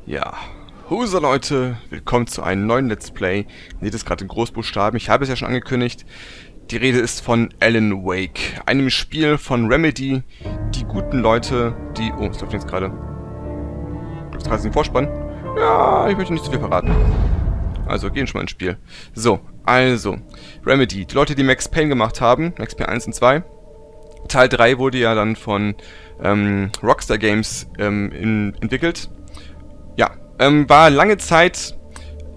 Ja, Hose Leute, willkommen zu einem neuen Let's Play. Ihr seht es gerade in Großbuchstaben, ich habe es ja schon angekündigt. Die Rede ist von Alan Wake, einem Spiel von Remedy. Die guten Leute, die... Oh, es läuft jetzt gerade. Läuft gerade den Vorspann? Ja, ich möchte nicht zu viel verraten. Also, gehen schon mal ins Spiel. So, also, Remedy, die Leute, die Max Payne gemacht haben, Max Payne 1 und 2. Teil 3 wurde ja dann von Rockstar Games entwickelt. Ja, war lange Zeit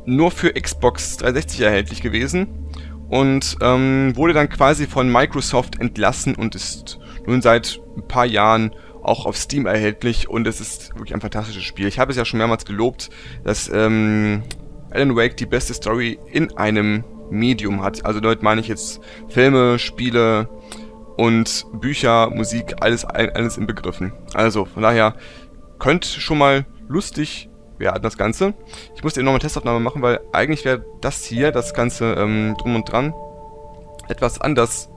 nur für Xbox 360 erhältlich gewesen und wurde dann quasi von Microsoft entlassen und ist nun seit ein paar Jahren auch auf Steam erhältlich und es ist wirklich ein fantastisches Spiel. Ich habe es ja schon mehrmals gelobt, dass Alan Wake die beste Story in einem Medium hat. Also damit meine ich jetzt Filme, Spiele und Bücher, Musik, alles in Begriffen. Also von daher könnte schon mal lustig werden das Ganze. Ich musste eben noch eine Testaufnahme machen, weil eigentlich wäre das hier, das Ganze drum und dran, etwas anders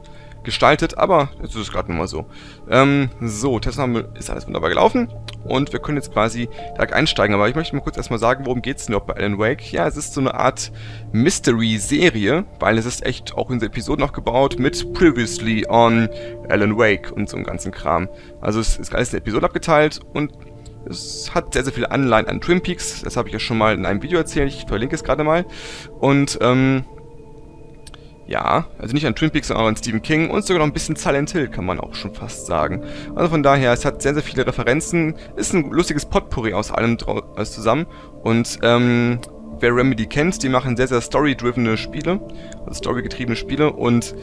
gestaltet, aber jetzt ist es gerade nochmal so. So, Testaufnahme ist alles wunderbar gelaufen und wir können jetzt quasi direkt einsteigen, aber ich möchte mal kurz erstmal sagen, worum geht es denn überhaupt bei Alan Wake? Ja, es ist so eine Art Mystery-Serie, weil es ist echt auch in Episoden aufgebaut mit Previously on Alan Wake und so einem ganzen Kram. Also es ist alles in Episoden abgeteilt und es hat sehr, sehr viele Anleihen an Twin Peaks. Das habe ich ja schon mal in einem Video erzählt. Ich verlinke es gerade mal. Und, ja, also nicht an Twin Peaks, sondern auch an Stephen King und sogar noch ein bisschen Silent Hill, kann man auch schon fast sagen. Also von daher, es hat sehr, sehr viele Referenzen. Ist ein lustiges Potpourri aus allem zusammen. Und, wer Remedy kennt, die machen sehr, sehr story-driven Spiele. Also story-getriebene Spiele. Und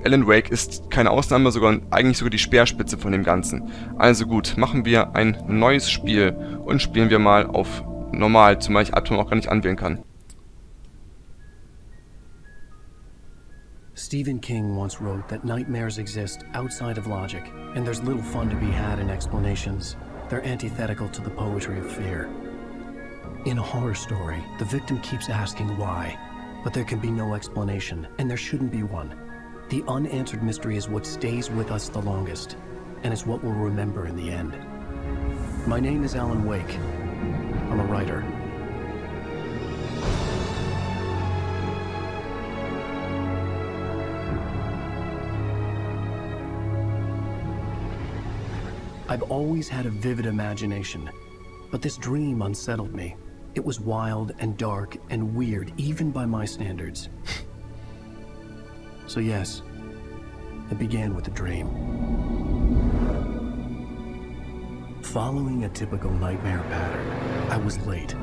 Alan Wake ist keine Ausnahme, eigentlich sogar die Speerspitze von dem Ganzen. Also gut, machen wir ein neues Spiel und spielen wir mal auf normal, zumal ich Alptraum auch gar nicht anwählen kann. Stephen King once wrote that nightmares exist outside of logic, and there's little fun to be had in explanations. They're antithetical to the poetry of fear. In a horror story, the victim keeps asking why, but there can be no explanation, and there shouldn't be one. The unanswered mystery is what stays with us the longest, and it's what we'll remember in the end. My name is Alan Wake. I'm a writer. I've always had a vivid imagination, but this dream unsettled me. It was wild and dark and weird, even by my standards. So yes, it began with a dream. Following a typical nightmare pattern, I was late,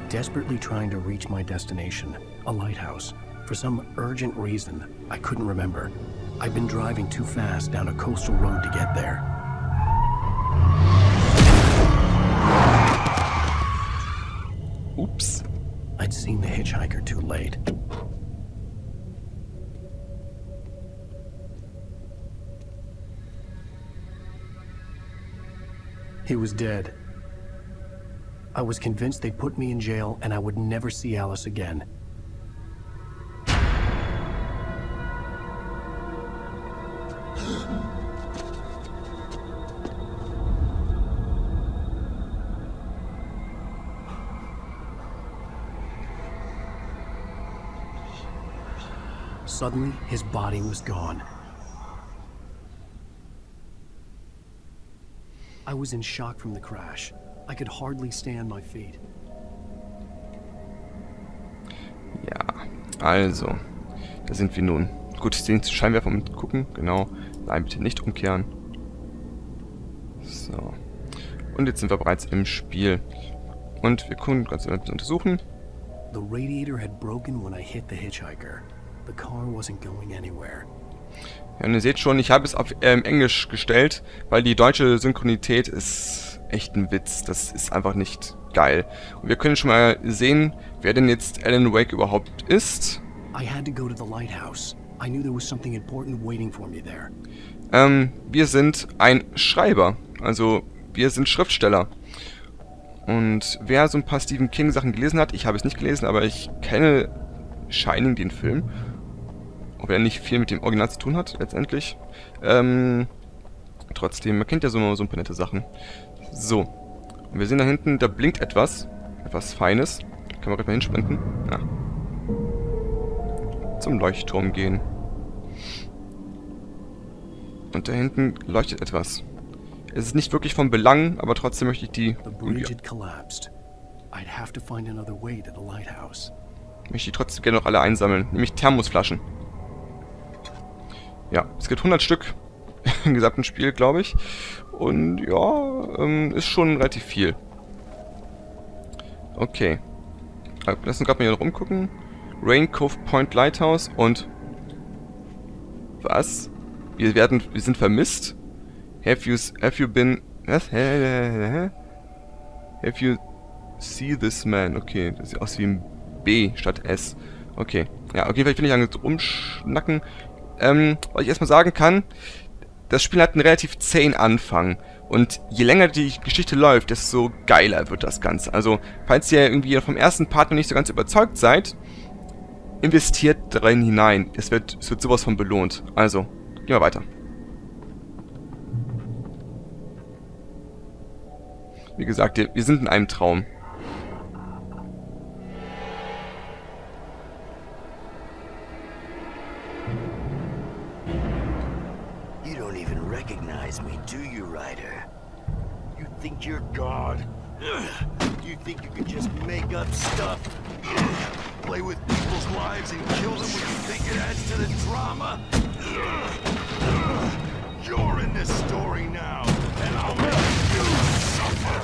desperately trying to reach my destination, a lighthouse. For some urgent reason, I couldn't remember. I'd been driving too fast down a coastal road to get there. Oops. I'd seen the hitchhiker too late. He was dead. I was convinced they'd put me in jail and I would never see Alice again. Suddenly, his body was gone. I was in shock from the crash. I could hardly stand my feet. Ja, also, da sind wir nun. Gut, den Scheinwerfer und gucken, genau. Nein, bitte nicht umkehren. So. Und jetzt sind wir bereits im Spiel. Und wir können ganz untersuchen. The radiator had broken when I hit the hitchhiker. The car wasn't going anywhere. Ja, und ihr seht schon, ich habe es auf Englisch gestellt, weil die deutsche Synchronität ist echt ein Witz. Das ist einfach nicht geil. Und wir können schon mal sehen, wer denn jetzt Alan Wake überhaupt ist. I had to go to the lighthouse. I knew there was something important waiting for me there. Wir sind ein Schreiber. Also, wir sind Schriftsteller. Und wer so ein paar Stephen King Sachen gelesen hat, ich habe es nicht gelesen, aber ich kenne Shining, den Film. Ob er nicht viel mit dem Original zu tun hat, letztendlich. Trotzdem, man kennt ja so ein paar nette Sachen. So. Und wir sehen da hinten, da blinkt etwas. etwas Feines. Können wir gleich mal hinsprinten. Ja. Zum Leuchtturm gehen. Und da hinten leuchtet etwas. Es ist nicht wirklich von Belang, aber trotzdem möchte ich die... Möchte ich trotzdem gerne noch alle einsammeln. Nämlich Thermosflaschen. Ja, es gibt 100 Stück im gesamten Spiel, glaube ich. Und ja, ist schon relativ viel. Okay. Lass uns gerade mal hier rumgucken. Rain Cove Point Lighthouse und... Was? Wir sind vermisst? Have you been... Was? Have you see this man? Okay, das sieht aus wie ein B statt S. Okay. Ja, auf jeden Fall, ich will nicht lange rumschnacken. Was ich erstmal sagen kann, das Spiel hat einen relativ zähen Anfang. Und je länger die Geschichte läuft, desto geiler wird das Ganze. Also, falls ihr irgendwie vom ersten Part noch nicht so ganz überzeugt seid, investiert darin hinein. Es wird sowas von belohnt. Also, gehen wir weiter. Wie gesagt, wir sind in einem Traum. You don't even recognize me, do you, Ryder? You think you're God? You think you can just make up stuff? Play with people's lives and kill them when you think it adds to the drama? You're in this story now, and I'll make you suffer.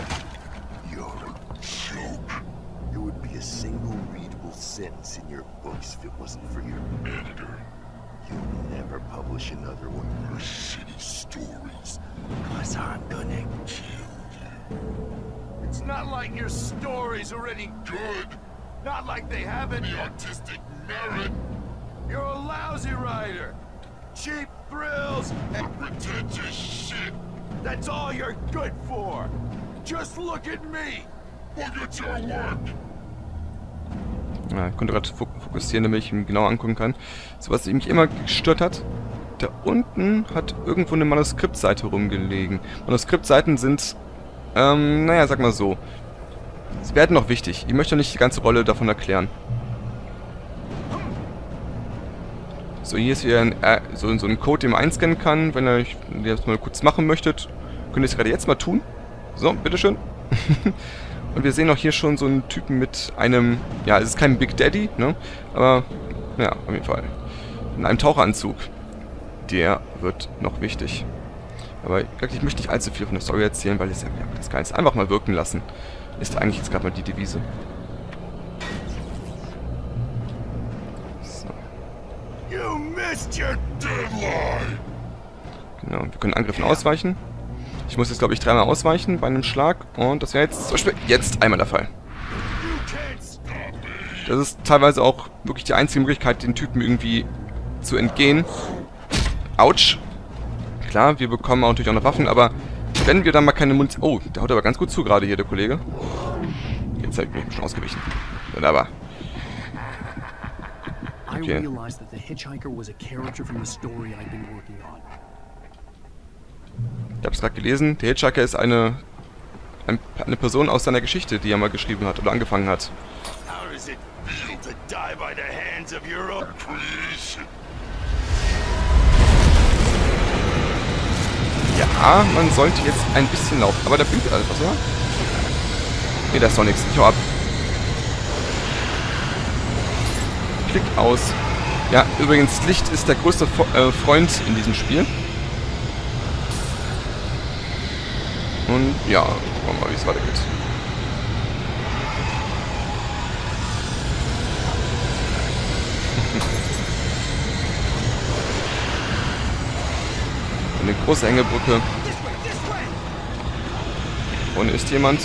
You're a joke. There would be a single readable sentence in your books if it wasn't for your editor. You'll never publish another one of your shitty stories, 'cause I'm gonna kill you. It's not like your story's already good. Not like they have any artistic merit. You're a lousy writer. Cheap thrills and pretentious shit. That's all you're good for. Just look at me. Look at your work. Ja, ich konnte gerade fokussieren, damit ich ihn genau angucken kann. So, was mich immer gestört hat, da unten hat irgendwo eine Manuskriptseite rumgelegen. Manuskriptseiten sind, naja, sag mal so. Sie werden noch wichtig. Ich möchte nicht die ganze Rolle davon erklären. So, hier ist wieder so ein Code, den man einscannen kann. Wenn ihr das mal kurz machen möchtet, könnt ihr es gerade jetzt mal tun. So, bitteschön. Und wir sehen auch hier schon so einen Typen mit einem... Ja, es ist kein Big Daddy, ne? Aber, ja, auf jeden Fall. In einem Taucheranzug. Der wird noch wichtig. Aber ich möchte nicht allzu viel von der Story erzählen, weil es ja das Ganze einfach mal wirken lassen. Ist eigentlich jetzt gerade mal die Devise. So. You missed your deadline. Genau, wir können Angriffen ausweichen. Ich muss jetzt, glaube ich, 3-mal ausweichen bei einem Schlag. Und das wäre jetzt zum Beispiel jetzt einmal der Fall. Das ist teilweise auch wirklich die einzige Möglichkeit, den Typen irgendwie zu entgehen. Autsch. Klar, wir bekommen auch natürlich auch noch Waffen, aber wenn wir dann mal keine Munition... Oh, der haut aber ganz gut zu gerade hier, der Kollege. Jetzt habe ich mich schon ausgewichen. Wunderbar. Okay. Ich habe es gerade gelesen. Der Hitchhiker ist eine Person aus seiner Geschichte, die er mal geschrieben hat oder angefangen hat. Ja, man sollte jetzt ein bisschen laufen. Aber da blinkt alles, oder? Ne, da ist doch nichts. Ich hau ab. Klick aus. Ja, übrigens, Licht ist der größte Freund in diesem Spiel. Und ja, schauen wir mal, wie es weitergeht. Eine große Hängebrücke. Vorne ist jemand.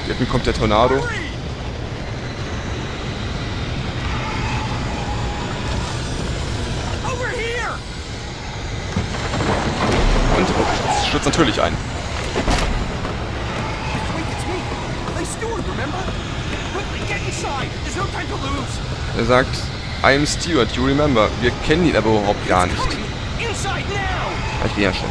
Hier hinten kommt der Tornado. Und es stürzt natürlich ein. Er sagt, I am Stewart, you remember. Wir kennen ihn aber überhaupt gar nicht. Ich bin ja schon.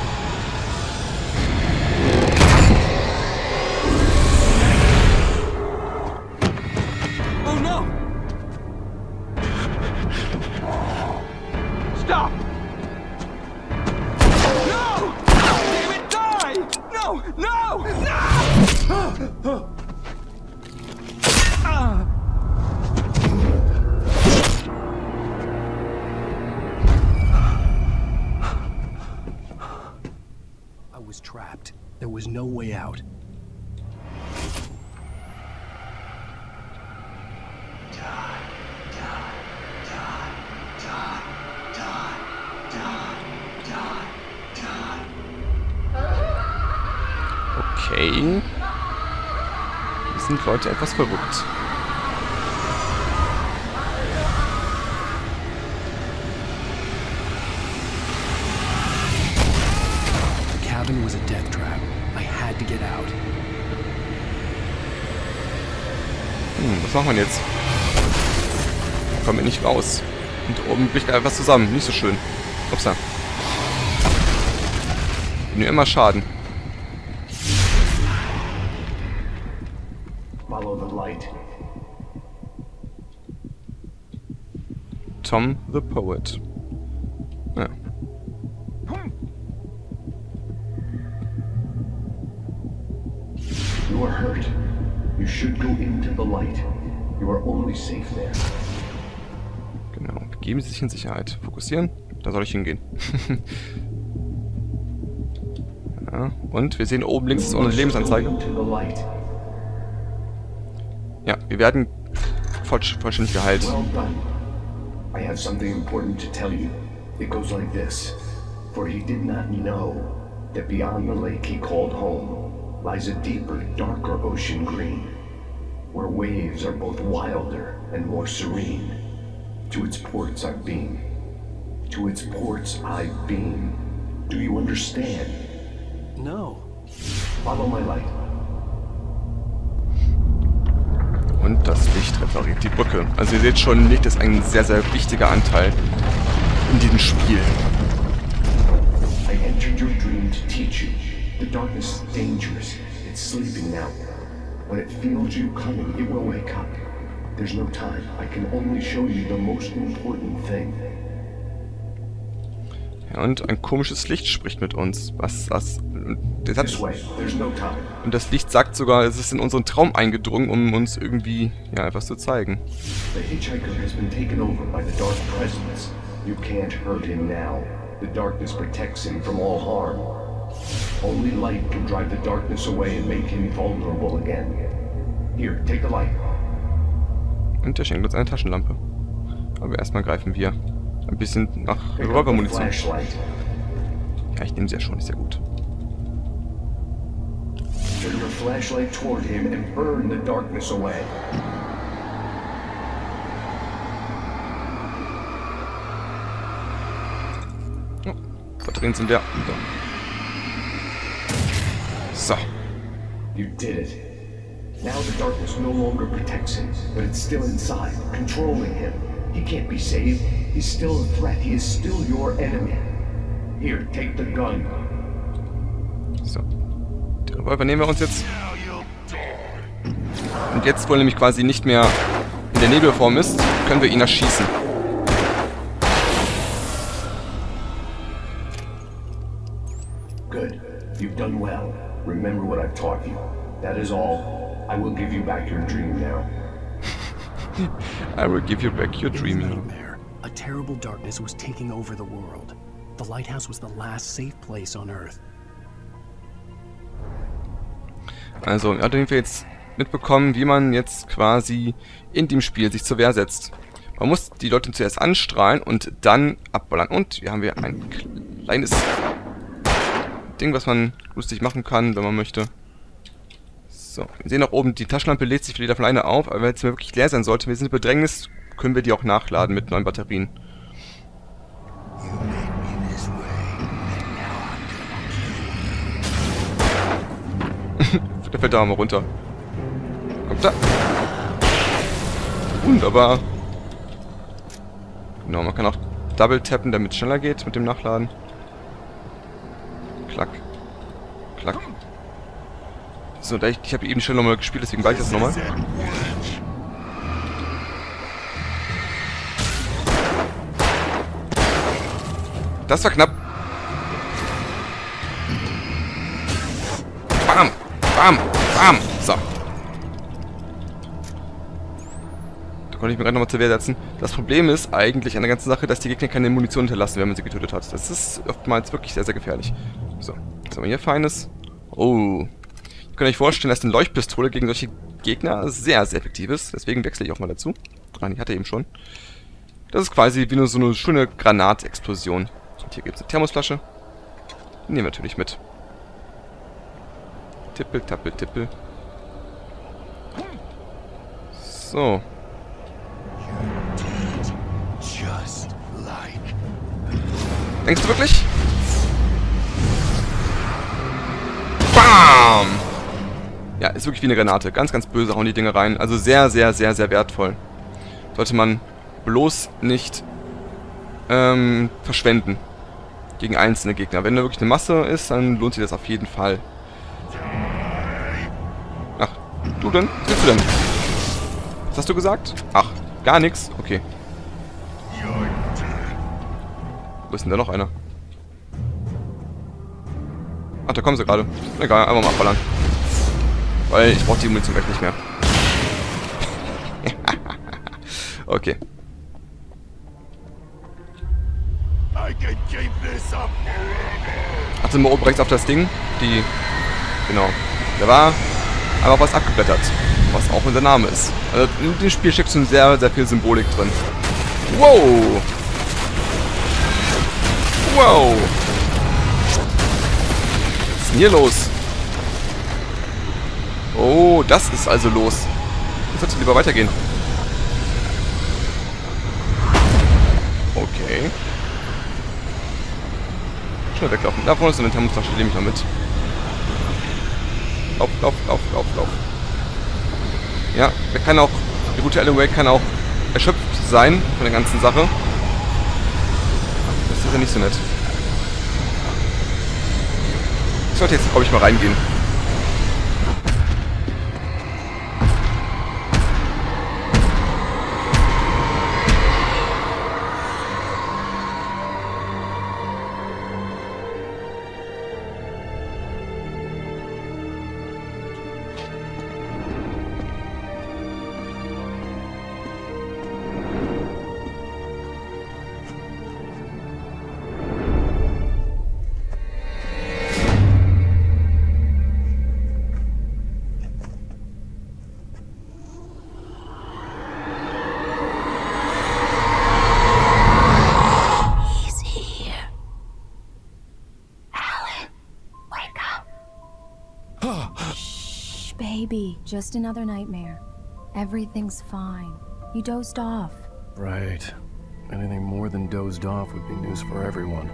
was no way out. Okay. Hier sind Leute etwas verrückt. The cabin was a death trap. I had to get out. Was machen wir jetzt? Kommen wir nicht raus. Und oben bricht einfach zusammen. Nicht so schön. Upsa. Mir immer Schaden. Follow the light. Tom the Poet. Ja. You are hurt. You should go into the light. You are only safe there. Genau. Begeben Sie sich in Sicherheit. Fokussieren. Da soll ich hingehen. Ja. Und wir sehen oben links ist unsere Lebensanzeige. Ja, wir werden vollständig geheilt. Well done. I have something important to tell you. It goes like this. For he did not know that beyond the lake he called home lies a deeper, darker ocean green, where waves are both wilder and more serene. To its ports I've been. To its ports I've been. Do you understand? No. Follow my light. Und das Licht repariert die Brücke. Also ihr seht schon, Licht ist ein sehr, sehr wichtiger Anteil in diesem Spiel. I entered your dream to teach you. The darkness is dangerous. It's sleeping now. When it feels you coming, it will wake up. There's no time. I can only show you the most important thing. Ja, und ein komisches Licht spricht mit uns. Was das? This way. There's no time. Und das Licht sagt sogar, es ist in unseren Traum eingedrungen, um uns irgendwie, ja, etwas zu zeigen. The hitchhiker has been taken over by the dark presence. You can't hurt him now. The darkness protects him from all harm. Only light can drive the darkness away and make him vulnerable again. Here, take the light. Und er schenkt uns eine Taschenlampe. Aber erstmal greifen wir ein bisschen nach Revolvermunition. Ja, ich nehme sie ja schon, ist ja gut. Turn your flashlight toward him and burn the darkness away. Oh, Batterien sind leer. So. You did it. Now the darkness no longer protects him, but it's still inside, controlling him. He can't be saved. He's still a threat. He is still your enemy. Here, take the gun. So. Den Revolver nehmen wir uns jetzt. Und jetzt, wo er nämlich quasi nicht mehr in der Nebelform ist, können wir ihn erschießen. Good. You've done well. Remember what I've taught you. That is all. I will give you back your dream now. I will give you back your It was a dream. nightmare. A terrible darkness was taking over the world. The lighthouse was the last safe place on Earth. Also, ja, den wir jetzt mitbekommen, wie man jetzt quasi in dem Spiel sich zur Wehr setzt. Man muss die Leute zuerst anstrahlen und dann abballern. Und hier haben wir ein kleines Ding, was man lustig machen kann, wenn man möchte. So, wir sehen auch oben, die Taschenlampe lädt sich wieder von alleine auf, aber wenn es wirklich leer sein sollte, wir sind in Bedrängnis, können wir die auch nachladen mit neuen Batterien. Der fällt da mal runter. Kommt da. Wunderbar. Genau, man kann auch Double tappen, damit es schneller geht mit dem Nachladen. Klack. Klack. So, ich habe eben schon nochmal gespielt, deswegen weiß ich das nochmal. Das war knapp. Bam! Bam! Bam! So. Da konnte ich mir gerade nochmal zur Wehr setzen. Das Problem ist eigentlich an der ganzen Sache, dass die Gegner keine Munition hinterlassen, wenn man sie getötet hat. Das ist oftmals wirklich sehr, sehr gefährlich. So. Was haben wir hier Feines? Oh. Ihr könnt euch vorstellen, dass eine Leuchtpistole gegen solche Gegner sehr, sehr effektiv ist. Deswegen wechsle ich auch mal dazu. Ah, ich hatte eben schon. Das ist quasi wie nur so eine schöne Granatexplosion. Und hier gibt es eine Thermosflasche. Die nehmen wir natürlich mit. Tippel, tappel, tippel. So. Just like. Denkst du wirklich? Bam! Ja, ist wirklich wie eine Granate. Ganz, ganz böse hauen die Dinge rein. Also sehr, sehr, sehr, sehr wertvoll. Sollte man bloß nicht verschwenden. Gegen einzelne Gegner. Wenn da wirklich eine Masse ist, dann lohnt sich das auf jeden Fall. Ach, du denn? Was willst du denn? Was hast du gesagt? Ach, gar nichts? Okay. Wo ist denn da noch einer? Ach, da kommen sie gerade. Egal, einfach mal abballern. Weil ich brauche die Munition gleich nicht mehr. Okay. Achte mal oben rechts auf das Ding. Die. Genau. Da war aber was abgeblättert. Was auch unser Name ist. Also in dem Spiel steckt schon sehr, sehr viel Symbolik drin. Wow! Wow! Was ist denn hier los? Oh, das ist also los. Jetzt sollte lieber weitergehen. Okay. Schnell weglaufen. Da vorne ist eine Thermosflasche, die nehme ich noch mit. Lauf, lauf, lauf, lauf, lauf. Ja, der kann auch, der gute Alan Wake kann auch erschöpft sein von der ganzen Sache. Das ist ja nicht so nett. Ich sollte jetzt, glaube ich, mal reingehen. Baby, just another nightmare. Everything's fine. You dozed off. Right. Anything more than dozed off would be news for everyone.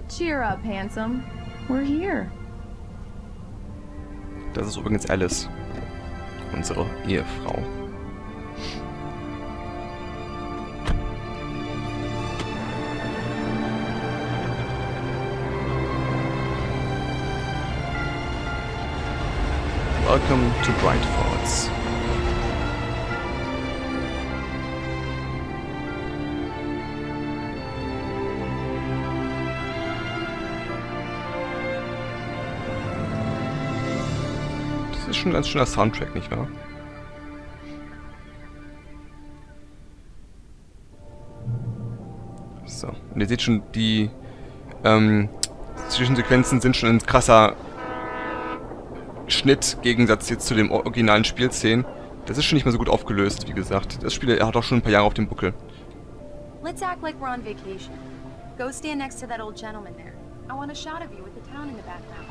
Cheer up, handsome. We're here. Das ist übrigens Alice. Unsere Ehefrau. Welcome to Bright Falls. Das ist schon ein ganz schöner Soundtrack, nicht wahr? So, und ihr seht schon, die Zwischensequenzen sind schon ein krasser Schnitt, Gegensatz jetzt zu dem originalen Spielszenen. Das ist schon nicht mehr so gut aufgelöst, wie gesagt. Das Spiel hat auch schon ein paar Jahre auf dem Buckel. Let's act like we're on vacation. Go stand next to that old gentleman there. I want a shot of you with the town in the background.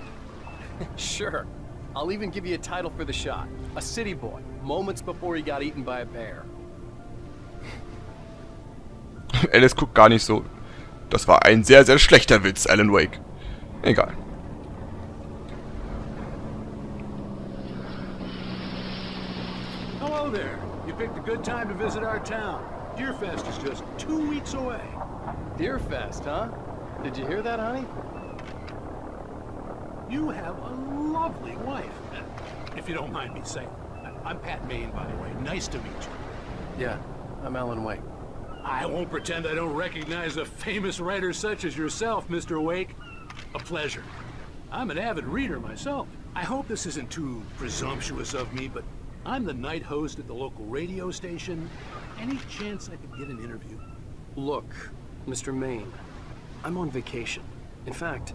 Sure. I'll even give you a title for the shot. A city boy, moments before he got eaten by a bear. Alice guckt gar nicht so. Das war ein sehr, sehr schlechter Witz, Alan Wake. Egal. Hello there. You picked a good time to visit our town. Deerfest is just 2 weeks away. Deerfest, huh? Did you hear that, honey? You have a lovely wife. If you don't mind me saying. I'm Pat Maine, by the way. Nice to meet you. Yeah, I'm Alan Wake. I won't pretend I don't recognize a famous writer such as yourself, Mr. Wake. A pleasure. I'm an avid reader myself. I hope this isn't too presumptuous of me, but I'm the night host at the local radio station. Any chance I could get an interview? Look, Mr. Maine, I'm on vacation. In fact,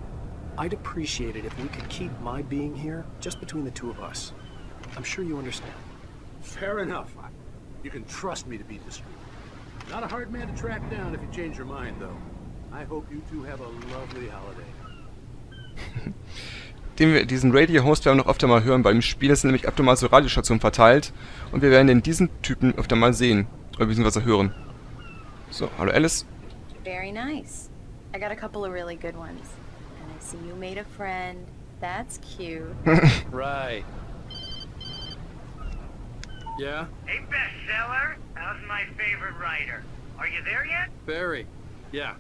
I'd appreciate it if we could keep my being here just between the two of us. I'm sure you understand. Fair enough. You can trust me to be discreet. Not a hard man to track down if you change your mind, though. I hope you two have a lovely holiday. Diesen Radio-Host werden wir noch öfter mal hören. Beim Spiel sind nämlich öfter mal so Radiostationen verteilt. Und wir werden diesen Typen öfter mal sehen. Oder beziehungsweise hören. So, hallo Alice. Very nice. I got a couple of really good ones. And I see you made a friend. That's cute. Right. Yeah? Hey, bestseller. How's my favorite writer? Are you there yet? Barry. Yeah.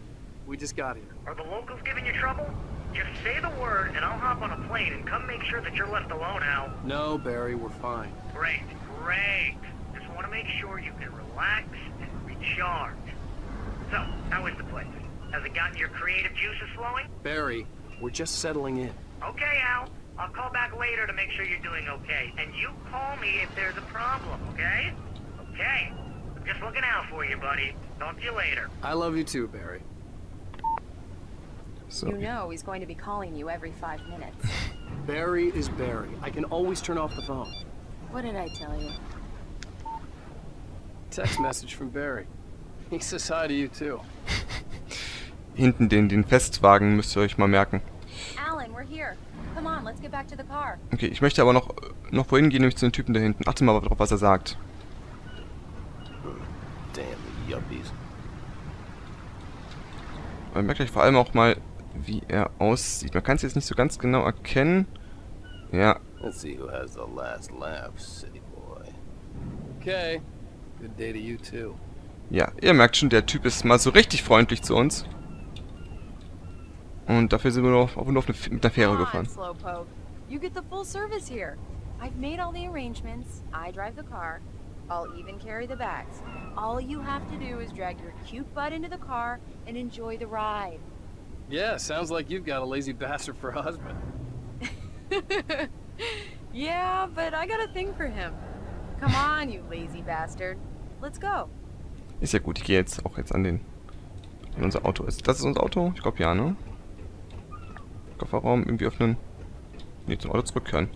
We just got here. Are the locals giving you trouble? Just say the word and I'll hop on a plane and come make sure that you're left alone, Al. No, Barry, we're fine. Great, great. Just want to make sure you can relax and recharge. So, how is the place? Has it gotten your creative juices flowing? Barry, we're just settling in. Okay, Al. I'll call back later to make sure you're doing okay. And you call me if there's a problem, okay? Okay. I'm just looking out for you, buddy. Talk to you later. I love you too, Barry. So. You know he's going to be calling you every 5 minutes. Barry is Barry. I can always turn off the phone. What did I tell you? Text message from Barry. He says hi to you too. Hinten den Festwagen müsst ihr euch mal merken. Alan, we're here. Come on, let's get back to the car. Okay, ich möchte aber noch wohin gehen, nämlich zu den Typen da hinten. Achte mal drauf, was er sagt. Damn the yuppies. Man merkt euch vor allem auch mal, wie er aussieht. Man kann es jetzt nicht so ganz genau erkennen. Ja. Let's see who has the last laugh, city boy. Okay. Good day to you too. Ja, ihr merkt schon, der Typ ist mal so richtig freundlich zu uns. Und dafür sind wir nur mit der Fähre gefahren. Slowpoke. You get the full service here. I've made all the arrangements. I drive the car. I'll even carry the bags. All you have to do is drag your cute butt into the car and enjoy the ride. Yeah, sounds like you've got a lazy bastard for a husband. Yeah, but I got a thing for him. Come on, you lazy bastard. Let's go. Ist ja gut, ich gehe jetzt an unser Auto. Das ist unser Auto? Ich glaube ja, ne? Kofferraum irgendwie öffnen. Ne, zum Auto zurückkehren.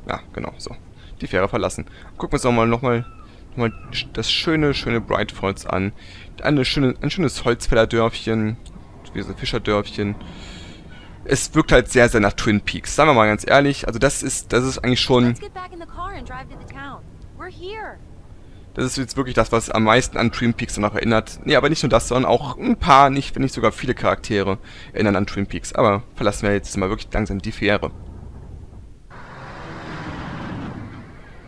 Ja, genau, so. Die Fähre verlassen. Gucken wir uns nochmal das schöne Bright Falls an. Ein schönes Holzfällerdörfchen. Diese Fischerdörfchen. Es wirkt halt sehr, sehr nach Twin Peaks. Sagen wir mal ganz ehrlich. Also das ist eigentlich schon... Das ist jetzt wirklich das, was am meisten an Twin Peaks danach erinnert. Nee, aber nicht nur das, sondern auch ein paar, wenn nicht sogar viele Charaktere erinnern an Twin Peaks. Aber verlassen wir jetzt mal wirklich langsam die Fähre.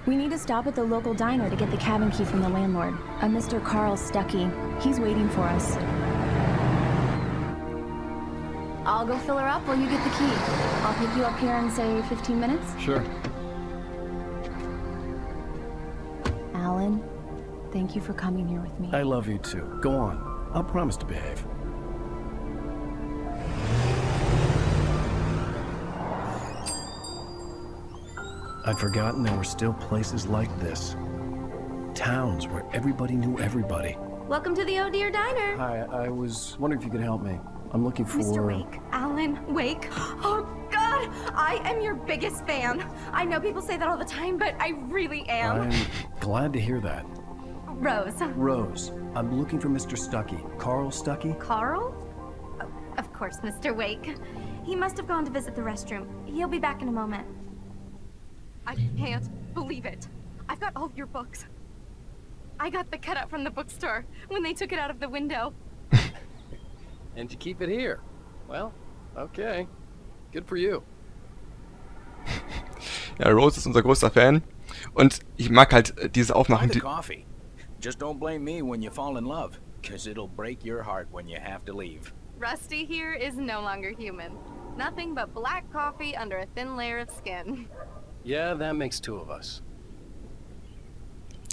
We need to stop at the local diner to get the cabin key from the landlord, a Mr. Carl Stuckey. He's waiting for us. I'll go fill her up while you get the key. I'll pick you up here in, say, 15 minutes? Sure. Alan, thank you for coming here with me. I love you too. Go on. I'll promise to behave. I'd forgotten there were still places like this. Towns where everybody knew everybody. Welcome to the Oh Dear Diner. Hi, I was wondering if you could help me. I'm looking for... Mr. Wake. Alan Wake. Oh, God! I am your biggest fan. I know people say that all the time, but I really am. I'm glad to hear that. Rose. Rose. I'm looking for Mr. Stuckey. Carl Stuckey? Carl? Oh, of course, Mr. Wake. He must have gone to visit the restroom. He'll be back in a moment. I can't believe it. I've got all of your books. I got the cutout from the bookstore when they took it out of the window. And you keep it here. Well, okay. Good for you. Ja, Rose ist unser größter Fan. Und ich mag halt diese Aufmachung. Buy the coffee. Just don't blame me when you fall in love, because it'll break your heart when you have to leave. Rusty here is no longer human. Nothing but black coffee under a thin layer of skin. Yeah, that makes two of us.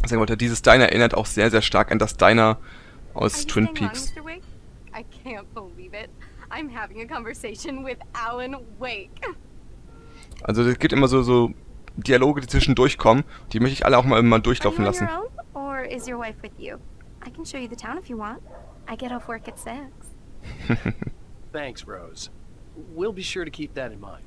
Sagen wollte, dieses Diner erinnert auch sehr, sehr stark an das Diner aus Twin Peaks. Mr. Wake? I can't believe it. I'm having a conversation with Alan Wake. Also es gibt immer so Dialoge, die zwischendurch kommen. Die möchte ich alle auch mal durchlaufen lassen. Are you on your own, or is your wife with you? I can show you the town if you want. I get off work at 6. Thanks, Rose. We'll be sure to keep that in mind.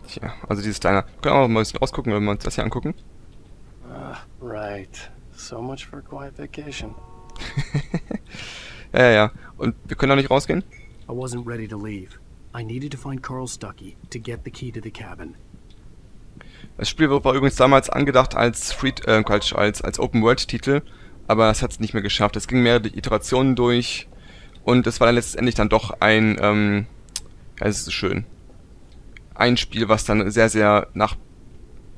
Tja, also dieses Diner. Können wir auch mal ein bisschen ausgucken, wenn wir uns das hier angucken. Right. So much for a quiet vacation. Ja. Und wir können auch nicht rausgehen? I wasn't ready to leave. I needed to find Carl Stuckey to get the key to the cabin. Das Spiel war übrigens damals angedacht als als Open-World-Titel, aber es hat es nicht mehr geschafft. Es ging mehrere Iterationen durch und es war dann letztendlich dann doch ein, es ist schön, ein Spiel, was dann sehr, sehr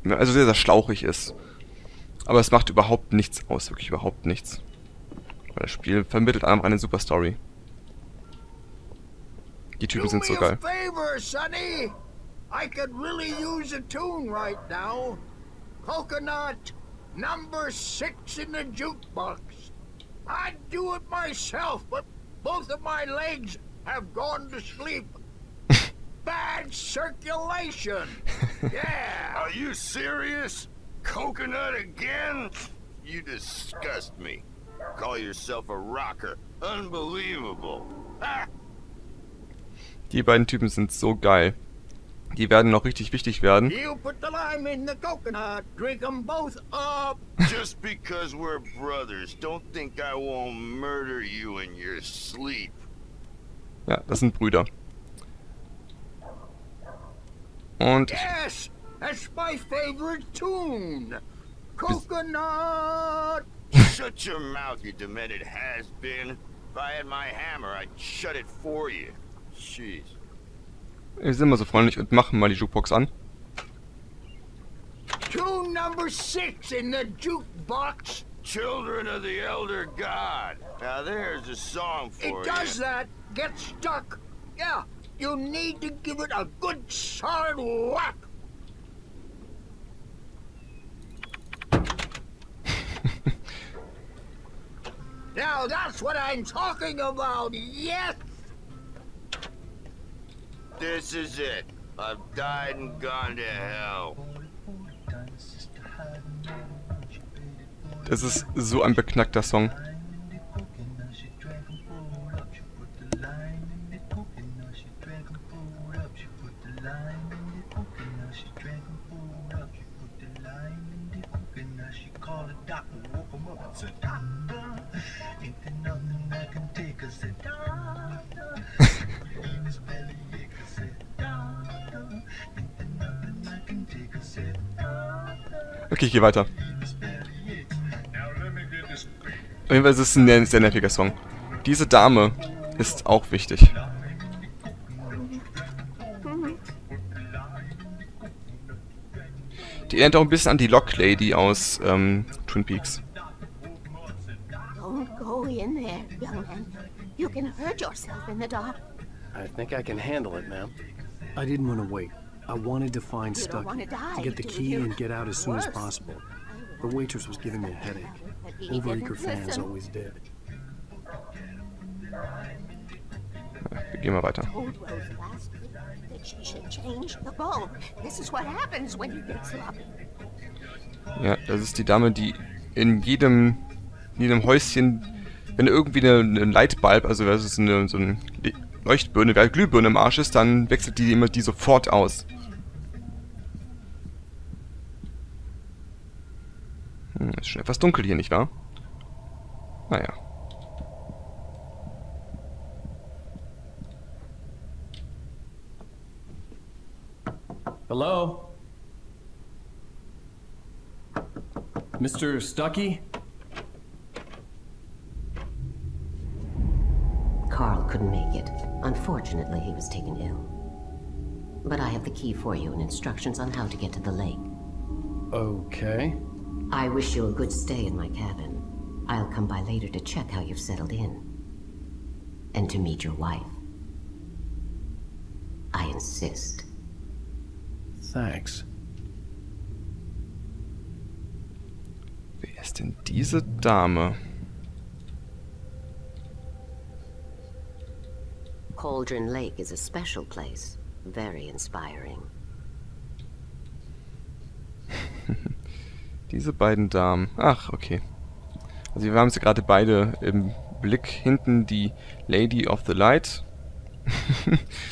sehr schlauchig ist. Aber es macht überhaupt nichts aus, wirklich überhaupt nichts. Weil das Spiel vermittelt einfach eine super Story. Die Typen sind so geil. Favor, Sonny. I could really use a tune right now. Coconut, number 6 in the jukebox. I'd do it myself, but both of my legs have gone to sleep. Bad circulation. Yeah. Are you serious? Coconut again? You disgust me. Call yourself a rocker. Unbelievable. Ha! Die beiden Typen sind so geil. Die werden noch richtig wichtig werden. You put the lime in the coconut, drink them both up. Just because we're brothers, don't think I won't murder you in your sleep. Ja, das sind Brüder. Und Yes, that's my favorite tune. Coconut. Shut your mouth, you demented has-been. If I had my hammer, I'd shut it for you. Jeez. wir sind mal so freundlich und machen mal die Jukebox an. Tune number 6 in the jukebox. Children of the Elder God. Now there's a song for you. It does that. Get stuck. Yeah, you need to give it a good solid whack. Now that's what I'm talking about. Yes. This is it. I've died and gone to hell. Das ist so ein beknackter Song. Okay, ich gehe weiter. Auf jeden Fall ist es ein sehr nerviger Song. Diese Dame ist auch wichtig. Die erinnert auch ein bisschen an die Lock Lady aus Twin Peaks. Don't go in there, young man. You can hurt yourself in the dark. I think I can handle it, ma'am. I didn't want to wait. I wanted to find You don't wanna Stuckey, die, to get the do key you? and get out as soon as Worse. possible. The waitress was giving me a headache. He Overeager didn't fans listen. always did. Wir gehen mal weiter. Told Rose last week that she should change the bulb. This is what happens when you get sloppy. Ja, das ist die Dame, die in jedem Häuschen, wenn irgendwie eine Lightbulb, also das ist so eine Leuchtbirne, wer Glühbirne im Arsch ist, dann wechselt die immer die sofort aus. Ist schon etwas dunkel hier, nicht wahr? Naja. Hello? Mr. Stuckey? Carl couldn't make it. Unfortunately, he was taken ill. But I have the key for you and instructions on how to get to the lake. Okay. I wish you a good stay in my cabin. I'll come by later to check how you've settled in. And to meet your wife. I insist. Thanks. Wer ist denn diese Dame? Cauldron Lake is a special place. Very inspiring. Diese beiden Damen. Ach, okay. Also wir haben sie gerade beide im Blick hinten die Lady of the Light.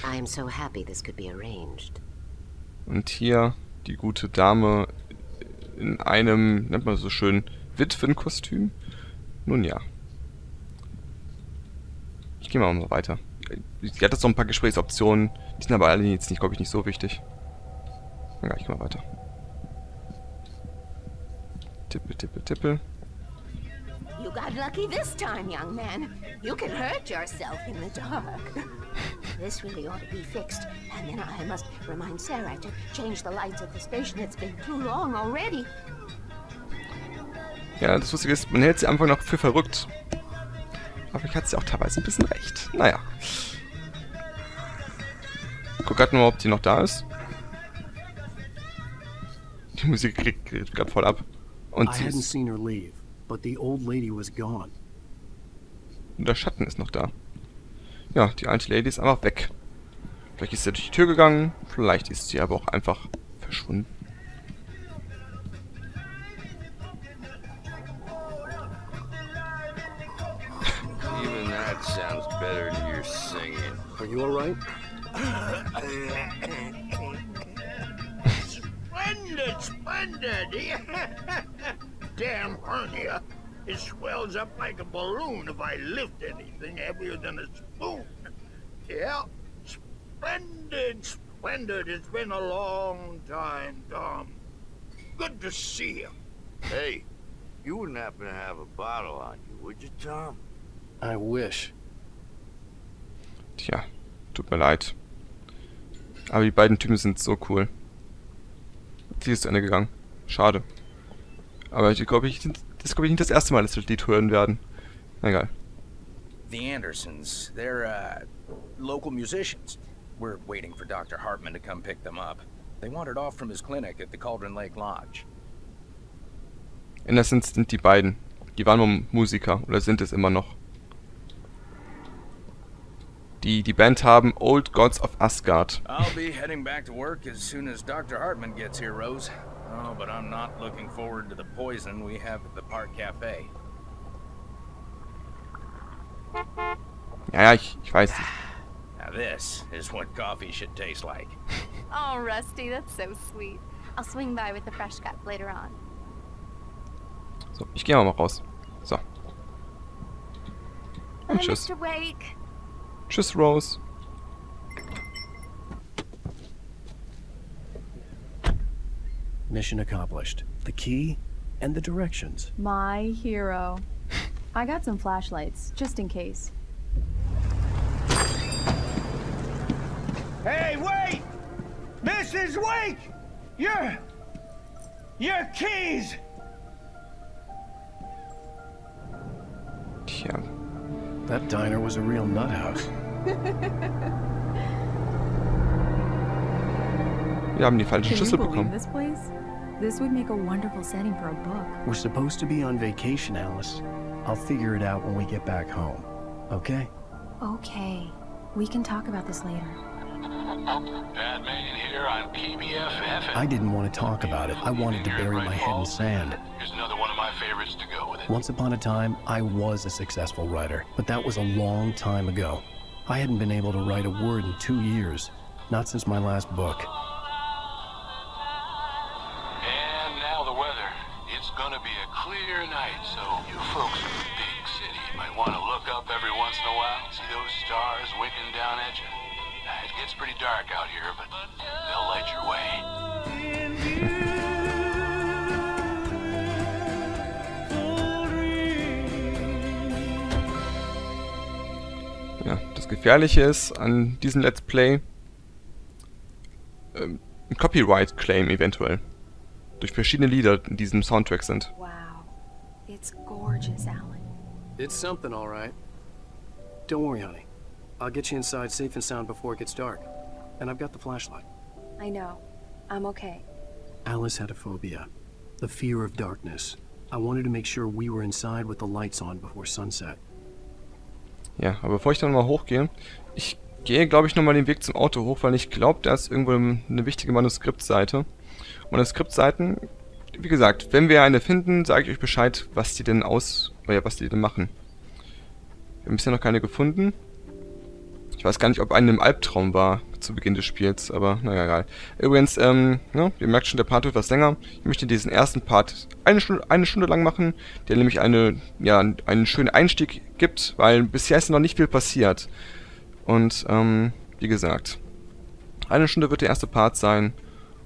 I am so happy this could be arranged. Und hier die gute Dame in einem, nennt man so schön, Witwenkostüm. Nun ja. Ich gehe mal weiter. Sie hat jetzt noch ein paar Gesprächsoptionen. Die sind aber alle jetzt nicht, glaube ich, nicht so wichtig. Ja, ich gehe mal weiter. Tippel, tippel, tippel. You got lucky this time, young man. You can hurt yourself in the dark. This really ought to be fixed. And then I must remind Sarah to change the lights at the station. It's been too long already. Ja, das Lustige ist, man hält sie einfach noch für verrückt. Aber ich hatte sie auch teilweise ein bisschen recht. Naja. Guck grad nur, ob die noch da ist. Die Musik kriegt gerade voll ab. Und I sie hadn't ist... seen her leave, but the old lady was gone. Und der Schatten ist noch da. Ja, die alte Lady ist einfach weg. Vielleicht ist sie durch die Tür gegangen, vielleicht ist sie aber auch einfach verschwunden. Even that sounds better than your singing. Are you alright? Splendid, splendid! Damn hernia. It swells up like a balloon if I lift anything heavier than a spoon. Yeah, splendid, splendid. It's been a long time, Tom. Good to see you. Hey, you wouldn't happen to have a bottle on you, would you, Tom? I wish. Tja, tut mir leid. Aber die beiden Typen sind so cool. Die ist zu Ende gegangen. Schade. Aber ich glaube, das ist nicht das erste Mal, dass wir das Lied hören werden. Na egal. The Andersons, they're, local musicians. We're waiting for Dr. Hartman to come pick them up. They wandered off from his clinic at the Cauldron Lake Lodge. Andersons sind die beiden. Die waren nur Musiker, oder sind es immer noch. Die Band haben Old Gods of Asgard. I'll be heading back to work as soon as Dr. Hartman gets here, Rose. Oh, but I'm not looking forward to the poison we have at the Park Cafe. Ja, ich weiß. Now this is what coffee should taste like. Oh, Rusty, that's so sweet. I'll swing by with the fresh cup later on. So, ich gehe mal raus. So. Und Bye, tschüss. Mr. Wake. Tschüss, Rose. Mission accomplished. The key and the directions. My hero. I got some flashlights, just in case. Hey, wait! Mrs. Wake! Your keys! Tja. That diner was a real nut house. Wir haben die falsche Can you Schlüssel believe bekommen. this place? This would make a wonderful setting for a book. We're supposed to be on vacation, Alice. I'll figure it out when we get back home. Okay? Okay. We can talk about this later. Batman here on PBFF. I didn't want to talk about it. I wanted to bury my head in sand. Here's another one of my favorites to go with it. Once upon a time, I was a successful writer, but that was a long time ago. I hadn't been able to write a word in 2 years. Not since my last book. And now the weather. It's gonna be a clear night, so you folks in the big city might want to look up every once in a while, see those stars winking down at you. It gets pretty dark out here, but they'll light your way. Ja, das Gefährliche ist an diesem Let's Play ein Copyright-Claim eventuell. Durch verschiedene Lieder in diesem Soundtrack sind. Wow. It's gorgeous, Alan. It's something, all right. Don't worry, honey. I'll get you inside safe and sound before it gets dark. And I've got the flashlight. I know. I'm okay. Alice had a phobia. The fear of darkness. I wanted to make sure we were inside with the lights on before sunset. Ja, aber bevor ich dann mal hochgehe, ich gehe, glaube ich, nochmal den Weg zum Auto hoch, weil ich glaube, da ist irgendwo eine wichtige Manuskriptseite. Und Manuskriptseiten, wie gesagt, wenn wir eine finden, sage ich euch Bescheid, was die denn was die denn machen. Wir haben bisher noch keine gefunden. Ich weiß gar nicht, ob eine im Albtraum war zu Beginn des Spiels, aber naja, egal. Übrigens, ne, ihr merkt schon, der Part wird etwas länger. Ich möchte diesen ersten Part eine Stunde lang machen, der nämlich einen schönen Einstieg gibt, weil bisher ist noch nicht viel passiert. Und, wie gesagt, 1 Stunde wird der erste Part sein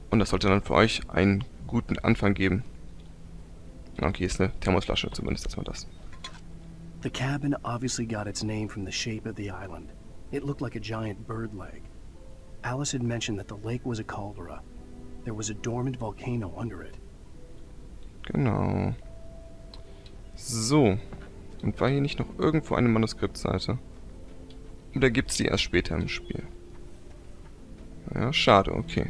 und das sollte dann für euch einen guten Anfang geben. Okay, ist eine Thermosflasche, zumindest erstmal das. The cabin obviously got its name from the shape of the island. It looked like a giant bird leg. Alice had mentioned that the lake was a caldera. There was a dormant volcano under it. Genau. So. Und war hier nicht noch irgendwo eine Manuskriptseite? Oder gibt es die erst später im Spiel? Ja, schade, okay.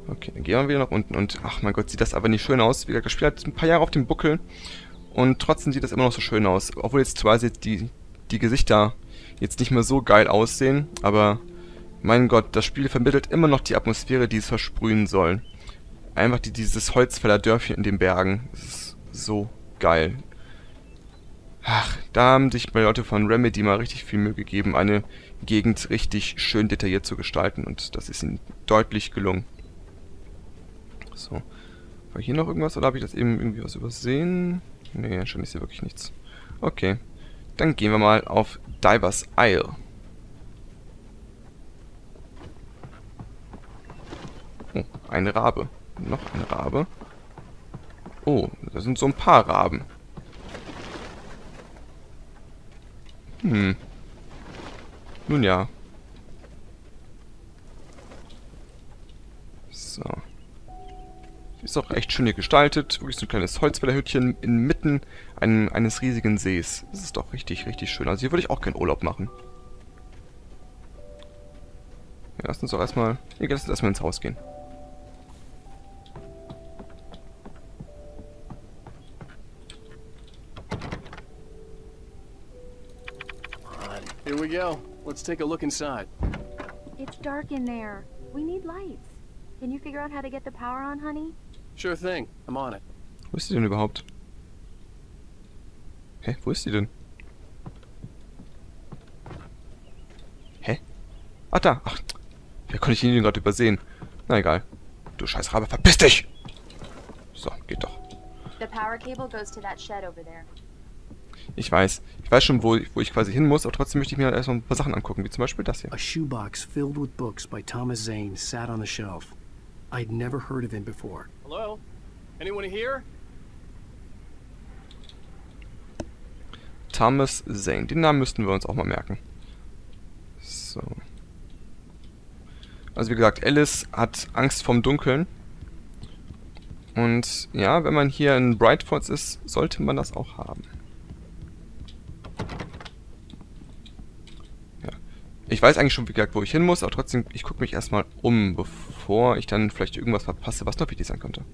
Okay, dann gehen wir wieder nach unten. Und, ach mein Gott, sieht das aber nicht schön aus. Wie gesagt, das Spiel hat ein paar Jahre auf dem Buckel. Und trotzdem sieht das immer noch so schön aus. Obwohl jetzt quasi die Gesichter jetzt nicht mehr so geil aussehen. Aber, mein Gott, das Spiel vermittelt immer noch die Atmosphäre, die es versprühen soll. Einfach dieses Holzfäller Dörfchen in den Bergen. Das ist so geil. Ach, da haben sich bei Leute von Remedy mal richtig viel Mühe gegeben, eine Gegend richtig schön detailliert zu gestalten. Und das ist ihnen deutlich gelungen. So. War hier noch irgendwas oder habe ich das eben irgendwie was übersehen? Nee, anscheinend ist hier wirklich nichts. Okay. Dann gehen wir mal auf Divers Isle. Oh, eine Rabe. Noch eine Rabe. Oh, da sind so ein paar Raben. Nun ja. So. Ist auch echt schön hier gestaltet. Wirklich so ein kleines Holzfällerhütchen inmitten eines riesigen Sees. Das ist doch richtig, richtig schön. Also hier würde ich auch keinen Urlaub machen. Ja, lass uns doch erstmal ins Haus gehen. Here we go. Let's take a look inside. It's dark in there. We need lights. Can you figure out how to get the power on, honey? Sure thing. I'm on it. Wo ist sie denn überhaupt? Hä? Wo ist sie denn? Hä? Ah, da. Ach, wie konnte ich ihn denn gerade übersehen? Na egal. Du scheiß Rabe, verpiss dich! So, geht doch. The power cable goes to that shed over there. Ich weiß schon, wo ich quasi hin muss, aber trotzdem möchte ich mir erst mal ein paar Sachen angucken, wie zum Beispiel das hier. A shoebox filled with books by Thomas Zane sat on the shelf. I'd never heard of him before. Hello? Anyone here? Thomas Zane. Den Namen müssten wir uns auch mal merken. So. Also wie gesagt, Alice hat Angst vom Dunkeln. Und ja, wenn man hier in Brightfords ist, sollte man das auch haben. Ja. Ich weiß eigentlich schon, wie gesagt, wo ich hin muss, aber trotzdem, ich gucke mich erstmal um, bevor ich dann vielleicht irgendwas verpasse, was noch wichtig sein könnte.